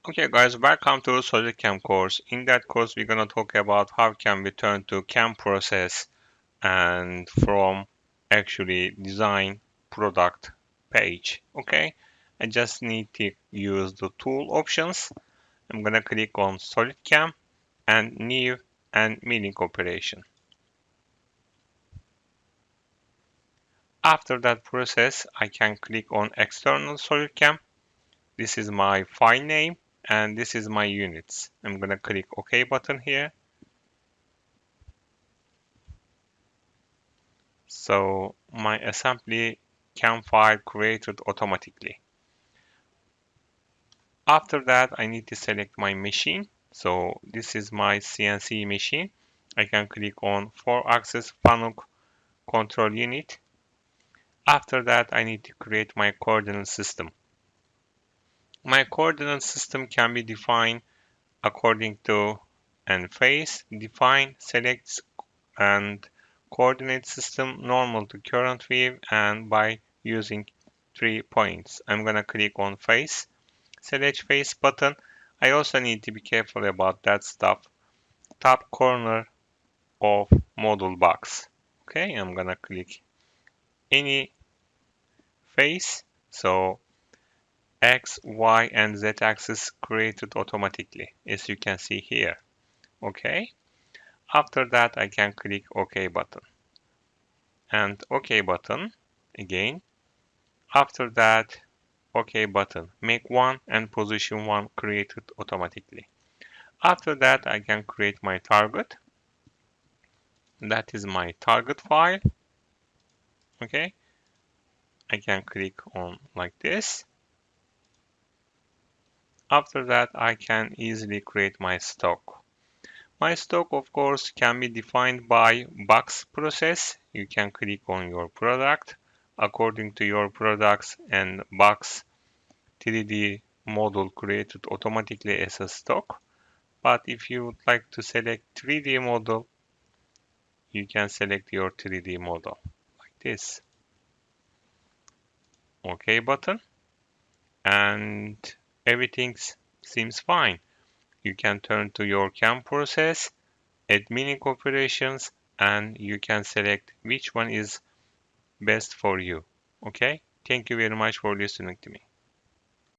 Okay guys, welcome to Solidcam course. In that course, we're gonna talk about how can we turn to CAM process and from actually design product page. Okay, I just need to use the tool options. I'm gonna click on Solidcam and new and milling operation. After that process, I can click on external Solidcam. This is my file name and this is my units. I'm gonna click OK button here. So my assembly CAM file created automatically. After that, I need to select my machine. So this is my CNC machine. I can click on 4-axis Fanuc control unit. After that, I need to create my coordinate system. My coordinate system can be defined according to and face, define, select, and coordinate system normal to current wave and by using 3 points. I'm gonna click on face, select face button. I also need to be careful about that stuff. Top corner of model box. Okay, I'm gonna click any face. So X, Y, and Z axis created automatically, as you can see here. Okay. After that, I can click OK button and OK button again. After that, OK button. Make one and position one created automatically. After that, I can create my target. That is my target file. Okay. I can click on like this. After that, I can easily create my stock. My stock, of course, can be defined by box process. You can click on your product according to your products and box 3D model created automatically as a stock. But if you would like to select 3D model, you can select your 3D model like this. OK button. And everything seems fine. You can turn to your CAM process, add milling operations, and you can select which one is best for you. Okay? Thank you very much for listening to me.